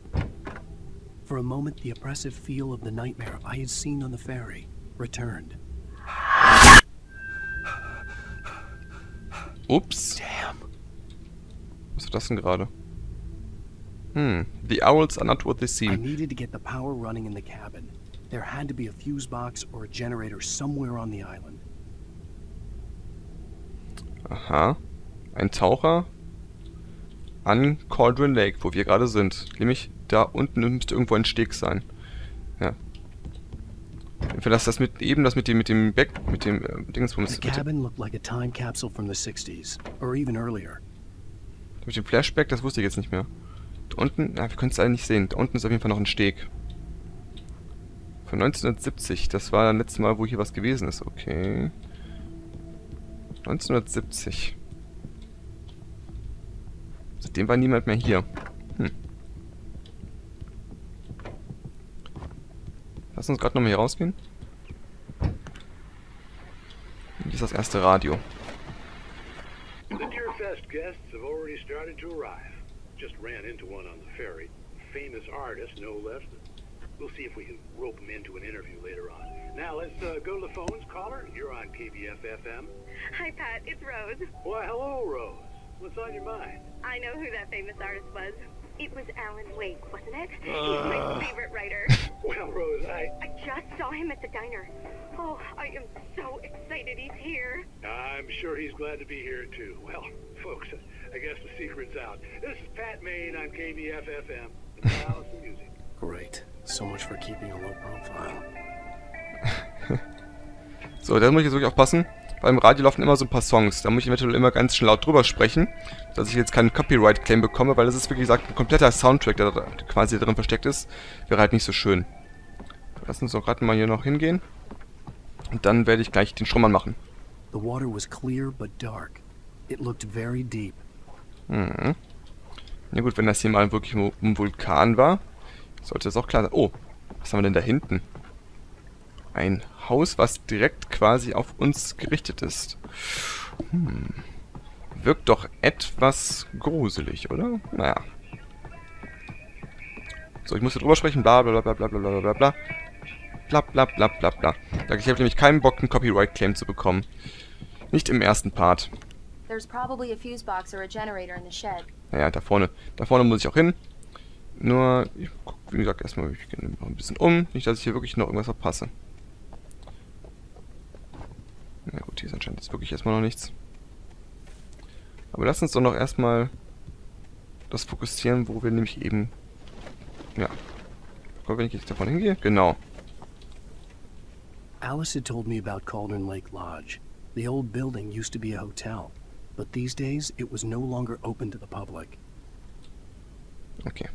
For a moment, the oppressive feel of the nightmare I had seen on the ferry returned. Ups. Damn. Was war das denn gerade? The owls are not what they I seem. needed to get the power running in the cabin. There had to be a fuse box or a generator somewhere on the island. Aha. Ein Taucher an Cauldron Lake, wo wir gerade sind. Nämlich da unten müsste irgendwo ein Steg sein. Ja. Das mit dem Dingsbums. The cabin looked like a time capsule from the 60s, or even earlier. Mit dem Flashback, das wusste ich jetzt nicht mehr. Da unten, wir können es leider nicht sehen. Da unten ist auf jeden Fall noch ein Steg. Von 1970. Das war das letzte Mal, wo hier was gewesen ist. Okay. 1970. Seitdem war niemand mehr hier. Lass uns gerade nochmal hier rausgehen. Hier ist das erste Radio. The Deer Fest guests have already started to arrive. Just ran into one on the ferry. Famous artist, no less. We'll see if we can rope him into an interview later on. Now let's go to the phones. Caller, you're on KBF FM. Hi, Pat. It's Rose. Why, hello, Rose. What's on your mind? I know who that famous artist was. It was Alan Wake, wasn't it? He's my favorite writer. Well, Rose, I just saw him at the diner. Oh, I am so excited he's here. I'm sure he's glad to be here, too. Well, folks, I guess the secret's out. This is Pat Maine on KBF-FM. The Palace of Music. Great. So much for keeping a low profile. So, da muss ich jetzt wirklich aufpassen. Beim Radio laufen immer so ein paar Songs. Da muss ich eventuell immer ganz schön laut drüber sprechen, dass ich jetzt keinen Copyright-Claim bekomme, weil das ist, wie gesagt, ein kompletter Soundtrack, der quasi drin versteckt ist. Wäre halt nicht so schön. Lass uns doch gerade mal hier noch hingehen. Und dann werde ich gleich den Strohmann machen. The water was clear but dark. It looked very deep. Mhm. Ja gut, wenn das hier mal wirklich ein Vulkan war, sollte das auch klar sein. Oh, was haben wir denn da hinten? Ein Haus, was direkt quasi auf uns gerichtet ist. Wirkt doch etwas gruselig, oder? Naja. So, ich muss hier drüber sprechen. Bla bla bla bla bla bla bla bla. Bla bla bla bla bla. Ich habe nämlich keinen Bock, einen Copyright-Claim zu bekommen. Nicht im ersten Part. There's probably a fuse box or a generator in the shed. Naja, da vorne. Da vorne muss ich auch hin. Nur, ich guck, wie gesagt, erstmal ich gehe noch ein bisschen um. Nicht, dass ich hier wirklich noch irgendwas verpasse. Na gut, hier ist anscheinend jetzt wirklich erstmal noch nichts. Aber lass uns doch noch erstmal das fokussieren, wo wir nämlich eben... Ja. Wenn ich jetzt davon hingehe? Genau. Alice had told me about Cauldron Lake Lodge. The old building used to be a hotel, but these days it was no longer open to the public. Okay.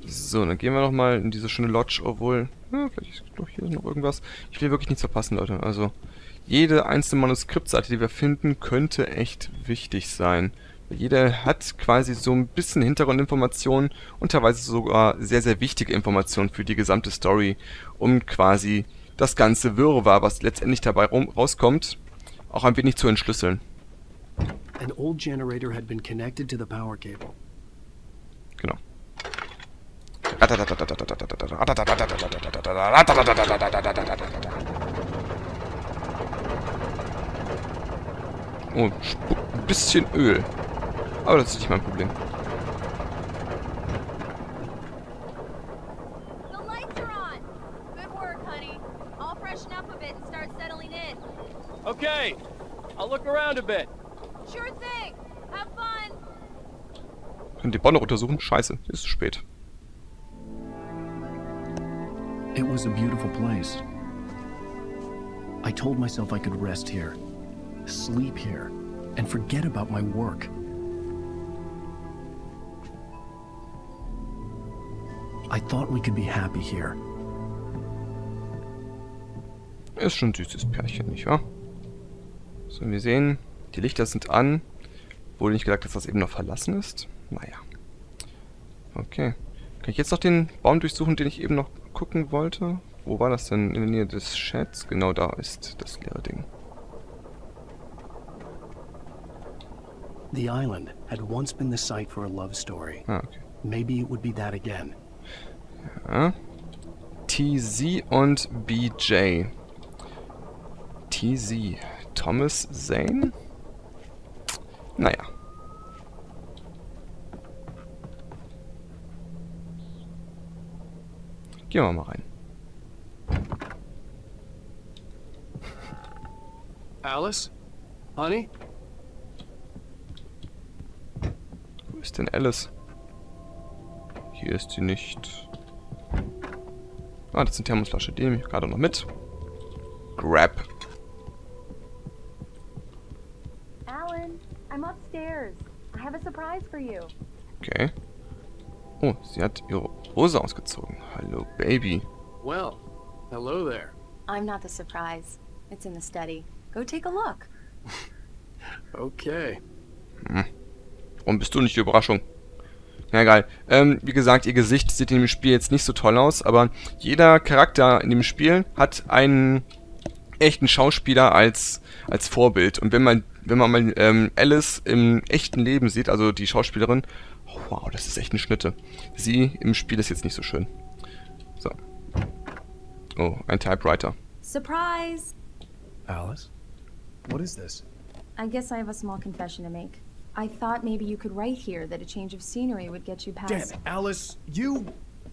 So, dann gehen wir nochmal in diese schöne Lodge, obwohl... Ja, vielleicht ist doch hier noch irgendwas. Ich will wirklich nichts verpassen, Leute. Also, jede einzelne Manuskriptseite, die wir finden, könnte echt wichtig sein. Jeder hat quasi so ein bisschen Hintergrundinformationen und teilweise sogar sehr, sehr wichtige Informationen für die gesamte Story, um quasi das ganze Wirrwarr, was letztendlich dabei rauskommt, auch ein wenig zu entschlüsseln. An old generator had been connected to the power cable. Genau. Oh, spuckt ein bisschen Öl. Aber das ist nicht mein Problem. The lights are on. Good work, honey. I'll freshen up a bit and start settling in. Okay, I'll look around a bit. Sure thing. Have fun. Könnt ihr Bonne untersuchen? Scheiße, ist zu spät. It was a beautiful place. I told myself I could rest here, sleep here, and forget about my work. I thought we could be happy here. Ist schon ein süßes Pärchen, nicht wahr? So, wir sehen, die Lichter sind an. Wurde nicht gesagt, dass das eben noch verlassen ist? Naja. Okay. Kann ich jetzt noch den Baum durchsuchen, den ich eben noch gucken wollte? Wo war das denn? In der Nähe des Sheds? Genau da ist das leere Ding. The island had once been the site for a love story. Ah, okay. Maybe it would be that again. Ja. TZ und BJ. TZ. Thomas Zane? Naja. Gehen wir mal rein. Alice? Honey? Wo ist denn Alice? Hier ist sie nicht. Ah, das ist eine Thermosflasche. Die nehme ich gerade noch mit. Grab. Alan, I'm upstairs. I have a surprise for you. Okay. Oh, sie hat ihre Hose ausgezogen. Hallo, Baby. Well, hello there. I'm not the surprise. It's in the study. Go take a look. Okay. Warum bist du nicht die Überraschung? Na egal. Wie gesagt, ihr Gesicht sieht in dem Spiel jetzt nicht so toll aus, aber jeder Charakter in dem Spiel hat einen echten Schauspieler als Vorbild. Und wenn man mal Alice im echten Leben sieht, also die Schauspielerin, oh, wow, das ist echt eine Schnitte. Sie im Spiel ist jetzt nicht so schön. So. Oh, ein Typewriter. Surprise! Alice? What is this? I guess I have a small confession to make. I thought maybe you could write here that a change of scenery would get you past... Damn it, Alice, you...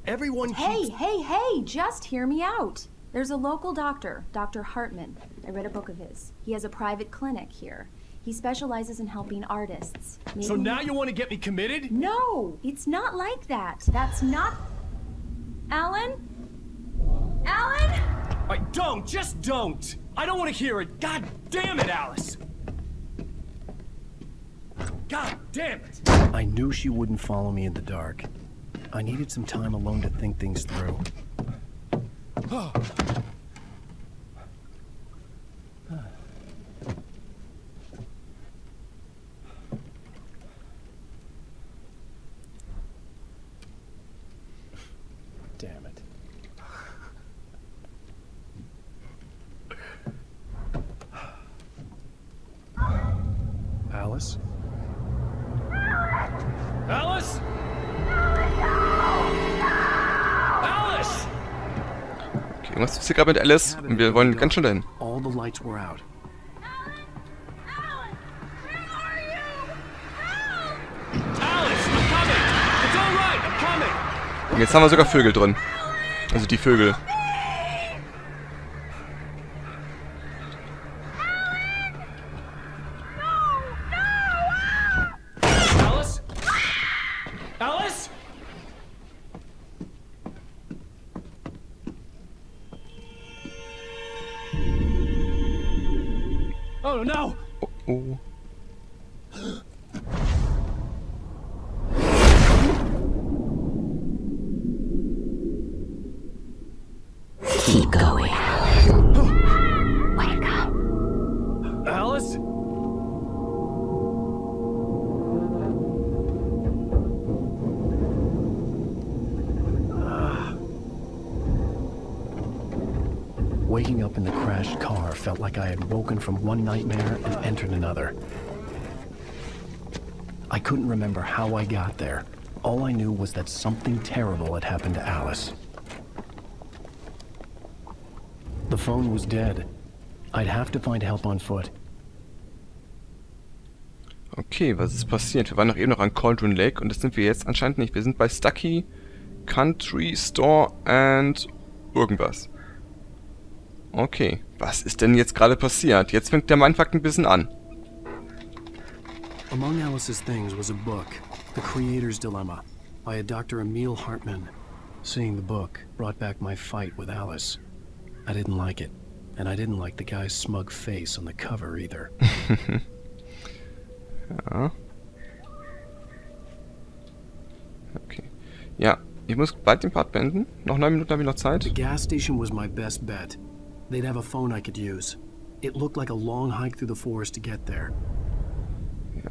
Everyone Hey, hey, just hear me out. There's a local doctor, Dr. Hartman. I read a book of his. He has a private clinic here. He specializes in helping artists. Maybe So now you want to get me committed? No, it's not like that. That's not... Alan? Alan? Just don't! I don't want to hear it! God damn it, Alice! God damn it! I knew she wouldn't follow me in the dark. I needed some time alone to think things through. Damn it. Alice? Alice? Alice! Okay, irgendwas ist hier gerade mit Alice und wir wollen ganz schnell dahin. All the lights were out. Alice, I'm coming! It's all right, I'm coming! Und jetzt haben wir sogar Vögel drin. Also die Vögel. Alice? Alice? Oh no! Oh. Keep going. Wake up. Alice? Waking up in the crashed car felt like I had woken from one nightmare and entered another. I couldn't remember how I got there. All I knew was that something terrible had happened to Alice. The phone was dead. I'd have to find help on foot. Okay, was ist passiert? Wir waren doch eben noch an Cauldron Lake und das sind wir jetzt anscheinend nicht. Wir sind bei Stucky, Country Store and irgendwas. Okay, was ist denn jetzt gerade passiert? Jetzt fängt der Mindfuck ein bisschen an. Among Alice's things was a book, The Creator's Dilemma, by a Dr. Emil Hartman. Seeing the book brought back my fight with Alice. I didn't like it, and I didn't like the guy's smug face on the cover either. Ja. Okay. Ja, ich muss bald den Part beenden. Noch 9 Minuten habe ich noch Zeit. The gas station was my best bet. They'd have a phone I could use. It looked like a long hike through the forest to get there.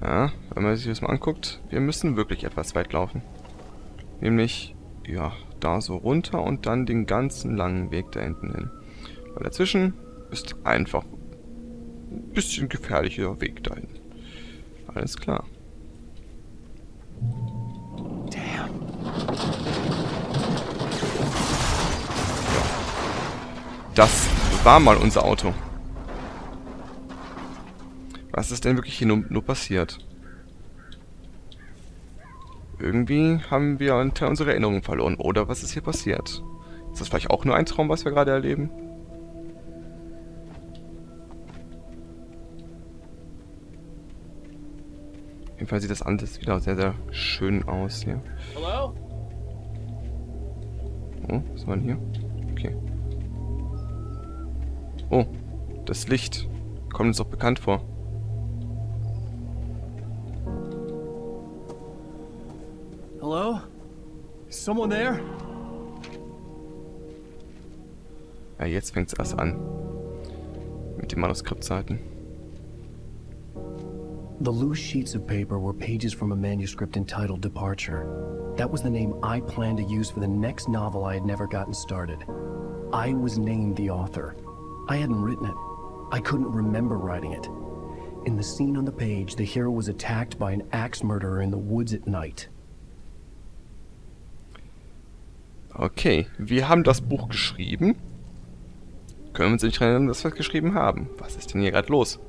Ja, wenn man sich das mal anguckt, wir müssen wirklich etwas weit laufen. Nämlich, ja, da so runter und dann den ganzen langen Weg da hinten hin. Weil dazwischen ist einfach ein bisschen gefährlicher Weg dahin. Alles klar. Damn. Das war mal unser Auto. Was ist denn wirklich hier nur passiert? Irgendwie haben wir einen Teil unserer Erinnerungen verloren. Oder was ist hier passiert? Ist das vielleicht auch nur ein Traum, was wir gerade erleben? Jedenfalls sieht das alles wieder sehr, sehr schön aus hier. Hello? Oh, was war denn hier? Okay. Oh, das Licht. Kommt uns doch bekannt vor. Hello? Is someone there? Ja, jetzt fängt es erst an. Mit den Manuskriptseiten. The loose sheets of paper were pages from a manuscript entitled Departure. That was the name I planned to use for the next novel I had never gotten started. I was named the author. I hadn't written it. I couldn't remember writing it. In the scene on the page, the hero was attacked by an axe murderer in the woods at night. Okay, wir haben das Buch geschrieben. Können wir uns nicht erinnern, dass wir es geschrieben haben. Was ist denn hier gerade los?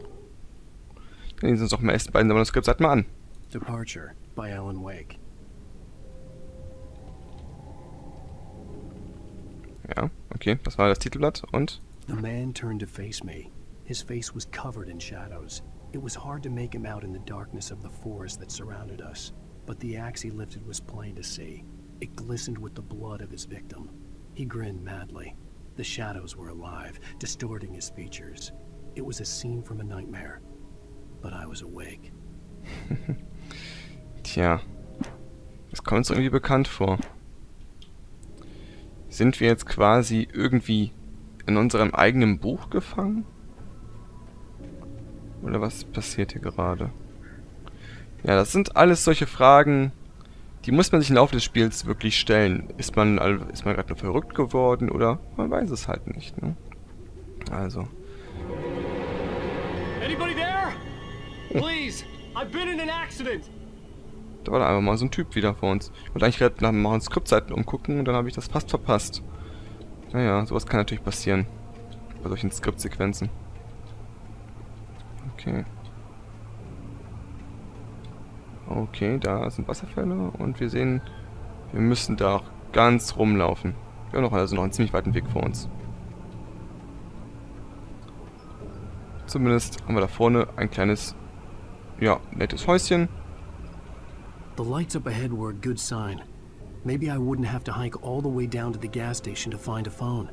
Dann lesen wir uns doch mal erst die beiden Manuskriptseiten mal an. Departure by Alan Wake. Okay, das war das Titelblatt und... The man turned to face me. His face was covered in shadows. It was hard to make him out in the darkness of the forest that surrounded us. But the axe he lifted was plain to see. It glistened with the blood of his victim. He grinned madly. The shadows were alive, distorting his features. It was a scene from a nightmare. But I was awake. Tja, das kommt uns irgendwie bekannt vor. Sind wir jetzt quasi irgendwie in unserem eigenen Buch gefangen? Oder was passiert hier gerade? Ja, das sind alles solche Fragen, die muss man sich im Laufe des Spiels wirklich stellen. Ist man gerade nur verrückt geworden oder man weiß es halt nicht, ne? Also. Anybody there? Please, I've been in an accident. Da war da einfach mal so ein Typ wieder vor uns. Ich wollte eigentlich gerade nach den Skriptseiten umgucken und dann habe ich das fast verpasst. Naja, sowas kann natürlich passieren. Bei solchen Skriptsequenzen. Okay. Okay, da sind Wasserfälle und wir sehen, wir müssen da auch ganz rumlaufen. Wir haben also noch einen ziemlich weiten Weg vor uns. Zumindest haben wir da vorne ein kleines, ja, nettes Häuschen. The lights up ahead were a good sign. Maybe I wouldn't have to hike all the way down to the gas station to find a phone.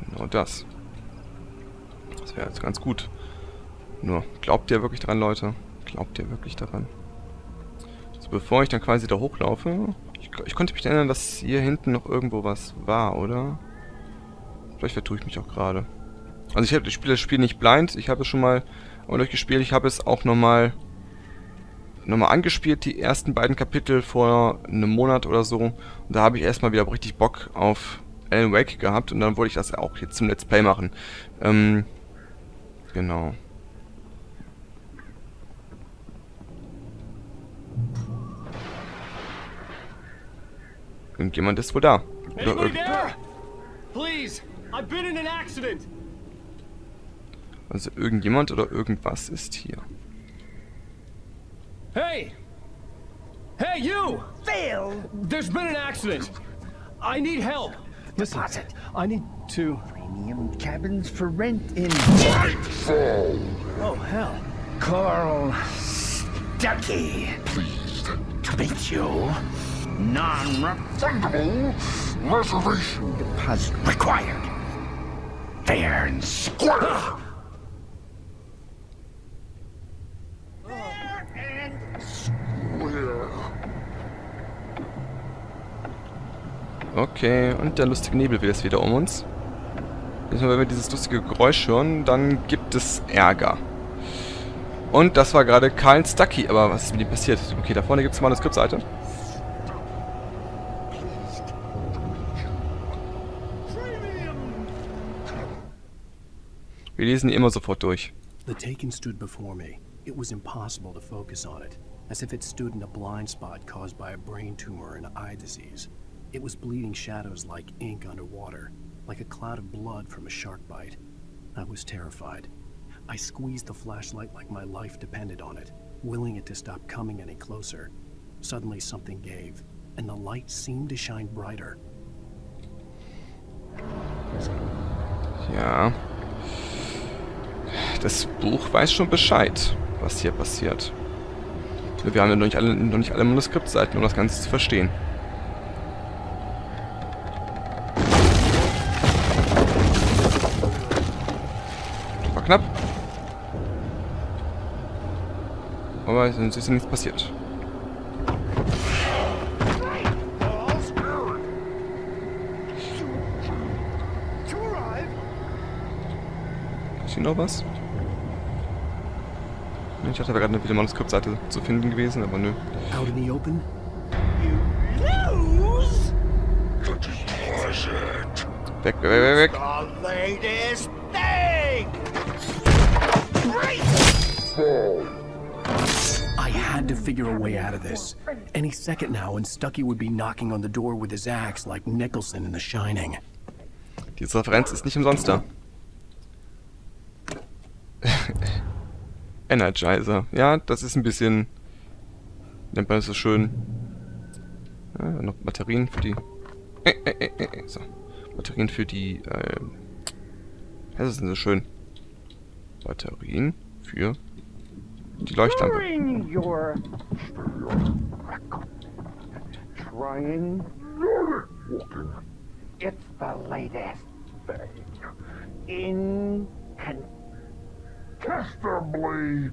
Genau das. Das wäre jetzt ganz gut. Nur, glaubt ihr wirklich dran, Leute? Glaubt ihr wirklich daran? So, bevor ich dann quasi da hochlaufe... Ich konnte mich erinnern, dass hier hinten noch irgendwo was war, oder? Vielleicht vertue ich mich auch gerade. Also ich spiele das Spiel nicht blind. Ich habe es schon mal durchgespielt. Ich habe es auch nochmal angespielt, die ersten beiden Kapitel vor einem Monat oder so. Und da habe ich erstmal wieder richtig Bock auf Alan Wake gehabt. Und dann wollte ich das auch jetzt zum Let's Play machen. Genau. Irgendjemand ist wohl da. Oder Please, I've been in an accident. Also irgendjemand oder irgendwas ist hier. Hey! Hey, you! Phil! There's been an accident. I need help. Listen, I need to... Premium cabins for rent in... Oh, hell. Carl Stucky. Pleased to meet you. Non-refundable reservation deposit required. Fair and square. Fair and square. Okay, und der lustige Nebel will jetzt wieder um uns. Wenn wir dieses lustige Geräusch hören, dann gibt es Ärger. Und das war gerade Carl Stucky, aber was ist mit ihm passiert? Okay, da vorne gibt es mal eine Skriptseite. Wir lesen die immer sofort durch. The Taken stood before me. It was impossible to focus on it, as if it stood in a blind spot caused by a brain tumor and eye disease. It was bleeding shadows like ink underwater, like a cloud of blood from a shark bite. I was terrified. I squeezed the flashlight like my life depended on it, willing it to stop coming any closer. Suddenly something gave, and the light seemed to shine brighter. Ja. Das Buch weiß schon Bescheid, was hier passiert. Wir haben ja noch nicht alle Manuskriptseiten, um das Ganze zu verstehen. Das war knapp. Aber es ist ja nichts passiert. Ist hier noch was? Ich dachte, da wäre gerade eine Manuskriptseite zu finden gewesen, aber nö. Out in the open? Lose? The deposit. Weg, weg, weg, weg. The latest thing! I had to figure a way out of this. Any second now, and Stucky would be knocking on the door with his axe like Nicholson in The Shining. Diese Referenz ist nicht umsonst da. Energizer. Ja, das ist ein bisschen... Nennt man das so schön... Ja, noch Batterien für die... So. Batterien für die, das ist denn so schön. Batterien für die Leuchtlampe. Trying. It's the latest thing. Incontestably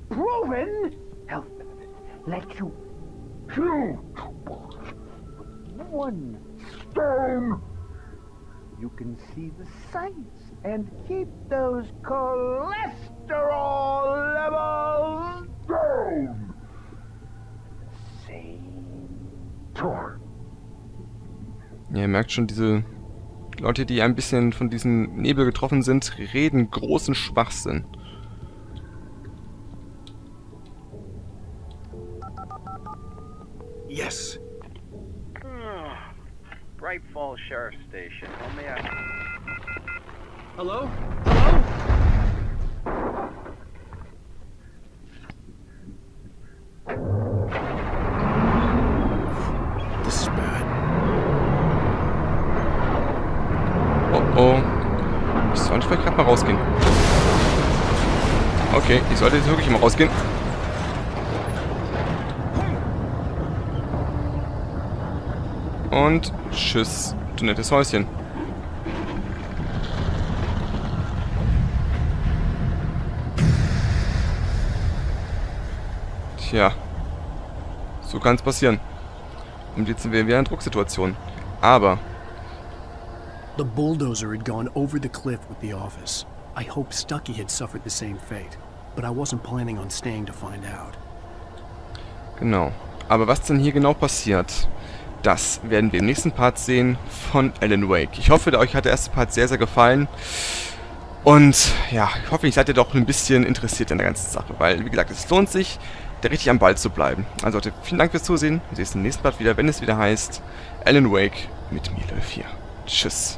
proven health benefits. Let you kill 2 birds with 1 stone. You can see the sights and keep those cholesterol levels down. Same time. Ja, ihr merkt schon, diese Leute, die ein bisschen von diesem Nebel getroffen sind, reden großen Schwachsinn. Yes. Bright Falls Sheriff Station. How may I... Hello? Hello? This is bad. Oh. Ich sollte vielleicht gerade mal rausgehen. Okay, ich sollte jetzt wirklich mal rausgehen. Und tschüss, du nettes Häuschen. Tja. So kann es passieren. Und jetzt sind wir wieder in Drucksituation. Aber... The bulldozer had gone over the cliff with the office. I hoped Stucky had suffered the same fate, but I wasn't planning on staying to find out. Genau. Aber was denn hier genau passiert, das werden wir im nächsten Part sehen von Alan Wake. Ich hoffe, euch hat der erste Part sehr, sehr gefallen. Und ja, ich hoffe, seid ihr doch ein bisschen interessiert in der ganzen Sache, weil, wie gesagt, es lohnt sich, da richtig am Ball zu bleiben. Also Leute, vielen Dank fürs Zusehen. Wir sehen uns im nächsten Part wieder, wenn es wieder heißt Alan Wake mit mir, LevelFear. Tschüss.